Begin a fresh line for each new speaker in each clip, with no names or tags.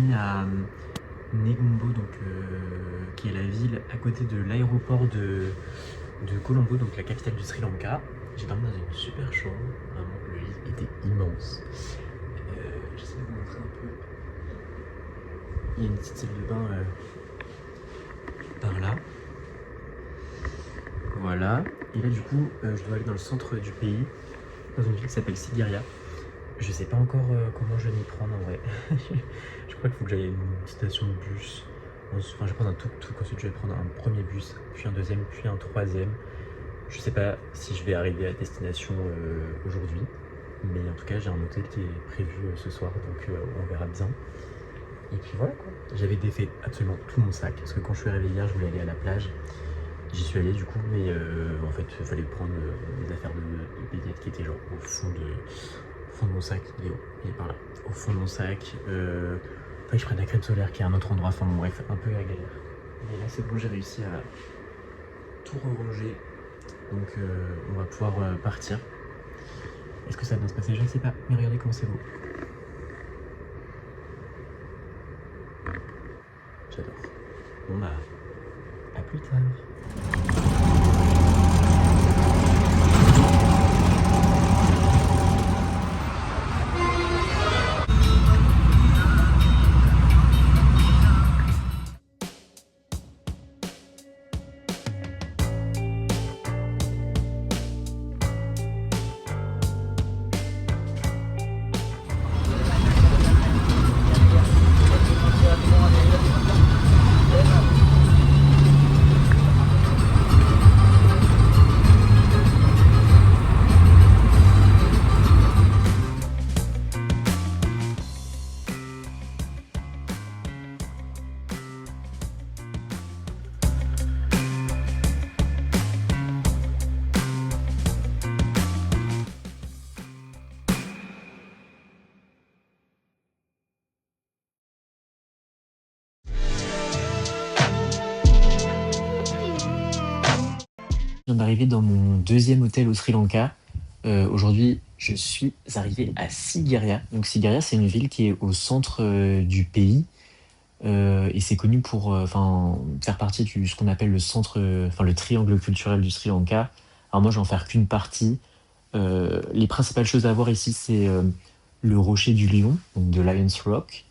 dormi à Negombo, qui est la ville à côté de l'aéroport de Colombo, donc la capitale du Sri Lanka. J'ai dormi dans une super chambre, vraiment le lit était immense. J'essaie de vous montrer un peu. Il y a une petite salle de bain par là. Voilà. Et là du coup, je dois aller dans le centre du pays, dans une ville qui s'appelle Sigiriya. Je sais pas encore comment je vais m'y prendre en vrai. Je crois qu'il faut que j'aille à une station de bus. Enfin, je vais prendre un tuk-tuk, ensuite je vais prendre un premier bus, puis un deuxième, puis un troisième. Je sais pas si je vais arriver à destination aujourd'hui, mais en tout cas j'ai un hôtel qui est prévu ce soir, donc on verra bien. Et puis voilà quoi. J'avais défait absolument tout mon sac, parce que quand je suis arrivé hier, je voulais aller à la plage. J'y suis allé du coup, mais en fait il fallait prendre les affaires de baignade qui étaient genre au fond de mon sac. Il est par là, au fond de mon sac. Fallait que je prenne la crème solaire qui est à un autre endroit, enfin bon, bref, un peu la galère. Mais là c'est bon, j'ai réussi à tout ranger. Donc on va pouvoir partir. Est-ce que ça va bien se passer? Je ne sais pas, mais regardez comment c'est beau. J'adore. Bon bah, à plus tard. Je viens d'arriver dans mon deuxième hôtel au Sri Lanka. Aujourd'hui, je suis arrivé à Sigiriya. Donc Sigiriya, c'est une ville qui est au centre du pays. Et c'est connu pour faire partie de ce qu'on appelle le centre, le triangle culturel du Sri Lanka. Alors moi, je vais en faire qu'une partie. Les principales choses à voir ici, c'est le rocher du lion, donc de Lion's Rock.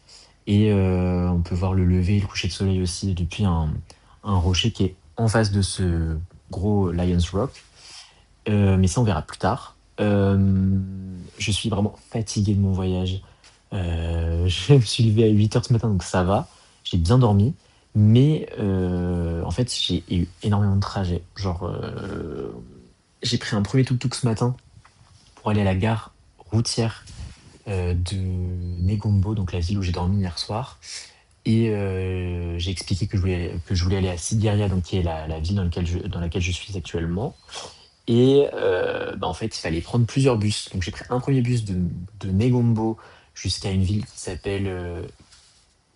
Et on peut voir le lever et le coucher de soleil aussi depuis un rocher qui est en face de ce gros Lion's Rock. Mais ça, on verra plus tard. Je suis vraiment fatigué de mon voyage. Je me suis levé à 8 h ce matin, donc ça va. J'ai bien dormi. Mais en fait, j'ai eu énormément de trajets. Genre, j'ai pris un premier tuk-tuk ce matin pour aller à la gare routière de Negombo, donc la ville où j'ai dormi hier soir. Et j'ai expliqué que je voulais aller à Sigiriya, donc qui est la ville dans laquelle je suis actuellement. Et en fait, il fallait prendre plusieurs bus. Donc j'ai pris un premier bus de Negombo jusqu'à une ville qui s'appelle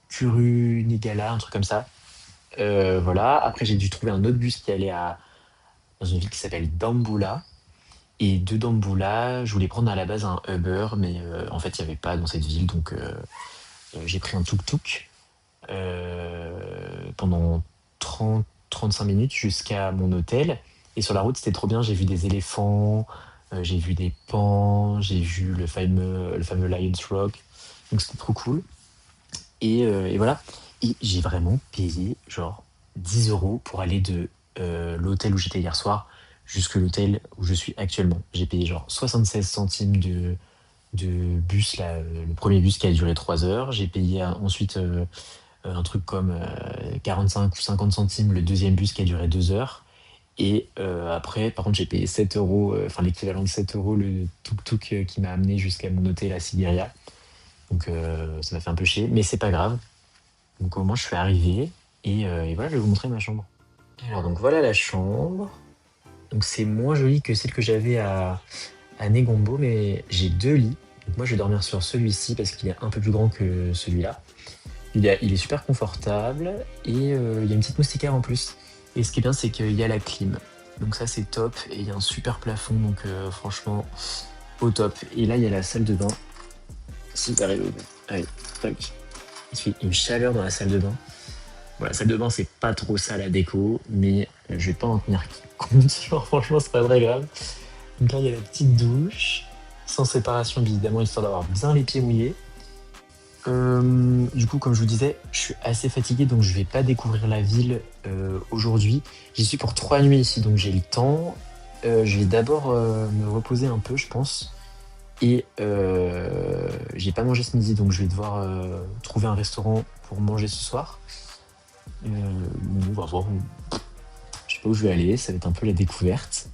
Kurunegala, un truc comme ça. Voilà. Après, j'ai dû trouver un autre bus qui allait dans une ville qui s'appelle Dambulla. Et de Dambulla, je voulais prendre à la base un Uber, mais en fait, il n'y avait pas dans cette ville, donc j'ai pris un tuk-tuk pendant 30-35 minutes jusqu'à mon hôtel. Et sur la route, c'était trop bien. J'ai vu des éléphants, j'ai vu des pans, j'ai vu le fameux Lion's Rock. Donc c'était trop cool. Et voilà. Et j'ai vraiment payé genre 10 euros pour aller de l'hôtel où j'étais hier soir jusque l'hôtel où je suis actuellement. J'ai payé genre 76 centimes de bus, là, le premier bus qui a duré 3 heures. J'ai payé ensuite un truc comme 45 ou 50 centimes le deuxième bus qui a duré 2 heures. Et après, par contre, j'ai payé 7 euros, l'équivalent de 7 euros le tuk-tuk qui m'a amené jusqu'à mon hôtel à Sigiriya. Donc ça m'a fait un peu chier, mais c'est pas grave. Donc au moins, je suis arrivé et voilà, je vais vous montrer ma chambre. Alors donc voilà la chambre. Donc c'est moins joli que celle que j'avais à Negombo, mais j'ai deux lits. Donc moi, je vais dormir sur celui-ci parce qu'il est un peu plus grand que celui-là. Il est super confortable et il y a une petite moustiquaire en plus. Et ce qui est bien, c'est qu'il y a la clim. Donc ça, c'est top. Et il y a un super plafond, donc franchement, au top. Et là, il y a la salle de bain. Si t'arrives au bout. Allez, tac. Il fait une chaleur dans la salle de bain. Bon, la salle de bain, c'est pas trop ça la déco, mais je vais pas en tenir compte. Genre, franchement, c'est pas très grave. Donc là, il y a la petite douche, sans séparation, bien évidemment, histoire d'avoir bien les pieds mouillés. Du coup, comme je vous disais, je suis assez fatigué, donc je vais pas découvrir la ville aujourd'hui. J'y suis pour 3 nuits ici, donc j'ai le temps. Je vais d'abord me reposer un peu, je pense. Et j'ai pas mangé ce midi, donc je vais devoir trouver un restaurant pour manger ce soir. On va voir. Je sais pas où je vais aller, ça va être un peu la découverte.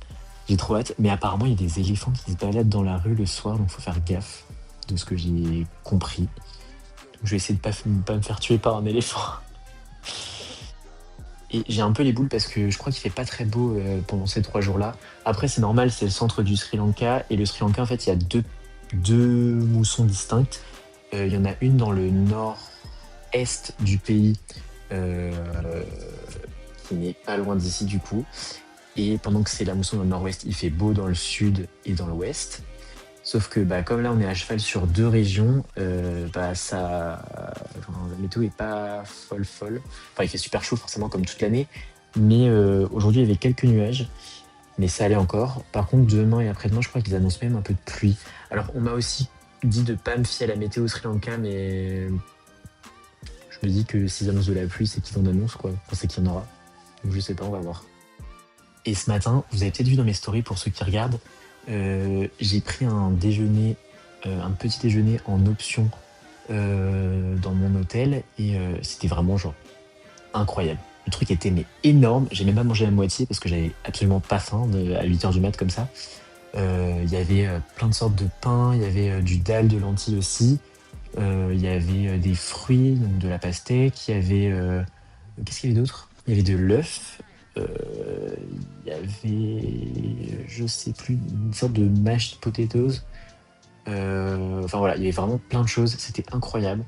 J'ai trop hâte, mais apparemment il y a des éléphants qui se baladent dans la rue le soir, donc faut faire gaffe de ce que j'ai compris. Donc, je vais essayer de pas me faire tuer par un éléphant. Et j'ai un peu les boules parce que je crois qu'il fait pas très beau pendant ces 3 jours-là. Après, c'est normal, c'est le centre du Sri Lanka. Et le Sri Lanka, en fait, il y a deux moussons distinctes. Il y en a une dans le nord-est du pays, euh, qui n'est pas loin d'ici du coup. Et pendant que c'est la mousson dans le nord-ouest, il fait beau dans le sud et dans l'ouest. Sauf que bah, comme là on est à cheval sur 2 régions, bah, enfin, la météo est pas folle folle. Enfin il fait super chaud forcément comme toute l'année, mais aujourd'hui il y avait quelques nuages, mais ça allait encore. Par contre demain et après-demain je crois qu'ils annoncent même un peu de pluie. Alors on m'a aussi dit de pas me fier à la météo au Sri Lanka, mais je me dis que s'ils annoncent de la pluie c'est qu'ils en annoncent quoi. Enfin, c'est qu'il y en aura. Donc je sais pas, on va voir. Et ce matin, vous avez peut-être vu dans mes stories pour ceux qui regardent, j'ai pris un déjeuner, un petit déjeuner en option dans mon hôtel et c'était vraiment genre incroyable. Le truc était mais énorme. J'ai même pas mangé la moitié parce que j'avais absolument pas faim à 8 heures du mat comme ça. Il y avait plein de sortes de pain, il y avait du dalle, de lentilles aussi. Il y avait des fruits, donc de la pastèque. Il y avait qu'est-ce qu'il y avait d'autre? Il y avait de l'œuf. Il y avait, je sais plus, une sorte de mashed potatoes. Enfin voilà, il y avait vraiment plein de choses. C'était incroyable.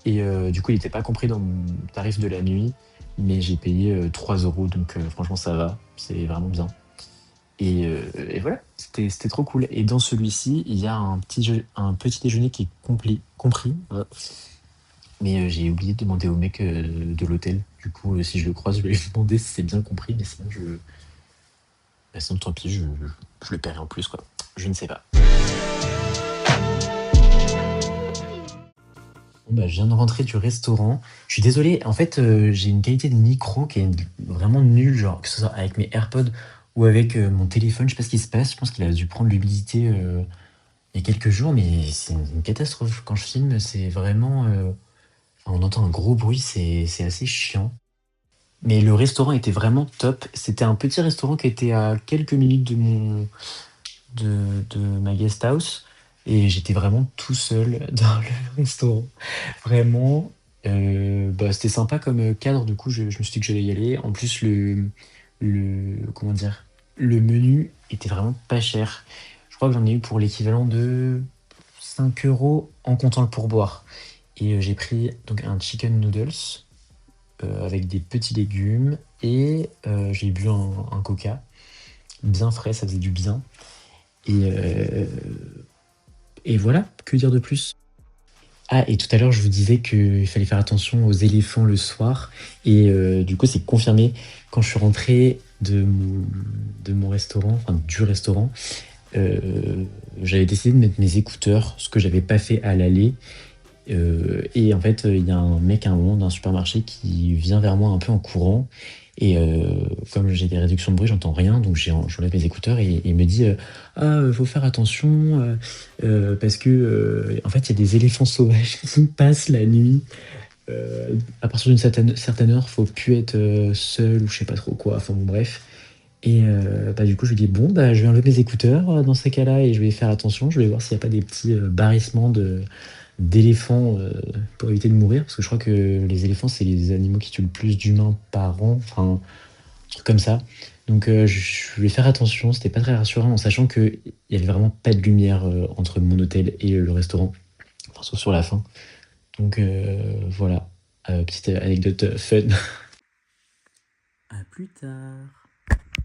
Et du coup, il n'était pas compris dans mon tarif de la nuit, mais j'ai payé 3 euros, donc franchement, ça va. C'est vraiment bien. Et voilà, c'était trop cool. Et dans celui-ci, il y a un petit déjeuner qui est compris. Mais j'ai oublié de demander au mec de l'hôtel. Du coup, si je le croise, je vais lui demander si c'est bien compris. Mais sinon, sinon tant pis, je le paierai en plus, quoi. Je ne sais pas. Bon, bah, je viens de rentrer du restaurant. Je suis désolé, en fait, j'ai une qualité de micro qui est vraiment nulle, genre que ce soit avec mes AirPods ou avec mon téléphone. Je sais pas ce qui se passe. Je pense qu'il a dû prendre l'humidité il y a quelques jours, mais c'est une catastrophe. Quand je filme, c'est vraiment. Enfin, on entend un gros bruit, c'est assez chiant. Mais le restaurant était vraiment top. C'était un petit restaurant qui était à quelques minutes de ma guest house. Et j'étais vraiment tout seul dans le restaurant. Vraiment, bah, c'était sympa comme cadre. Du coup, je me suis dit que j'allais y aller. En plus, comment dire, le menu était vraiment pas cher. Je crois que j'en ai eu pour l'équivalent de 5 euros en comptant le pourboire. Et j'ai pris donc un chicken noodles avec des petits légumes et j'ai bu un coca bien frais, ça faisait du bien. Et, et voilà, que dire de plus? Ah, et tout à l'heure, je vous disais qu'il fallait faire attention aux éléphants le soir. Et du coup, c'est confirmé quand je suis rentré de mon restaurant, enfin du restaurant. J'avais décidé de mettre mes écouteurs, ce que j'avais pas fait à l'aller. Et en fait, il y a un mec à un moment d'un supermarché qui vient vers moi un peu en courant. Et comme j'ai des réductions de bruit, j'entends rien, donc j'enlève mes écouteurs et il me dit ah, faut faire attention parce que en fait, il y a des éléphants sauvages qui passent la nuit. À partir d'une certaine heure, faut plus être seul ou je sais pas trop quoi. Enfin bon, bref. Et bah, du coup, je lui dis bon, bah, je vais enlever mes écouteurs dans ces cas-là et je vais faire attention. Je vais voir s'il n'y a pas des petits barrissements d'éléphants pour éviter de mourir, parce que je crois que les éléphants, c'est les animaux qui tuent le plus d'humains par an, enfin, un truc comme ça. Donc je vais faire attention, c'était pas très rassurant en sachant qu'il y avait vraiment pas de lumière entre mon hôtel et le restaurant, enfin, sauf sur la fin. Donc voilà. Petite anecdote fun. À plus tard.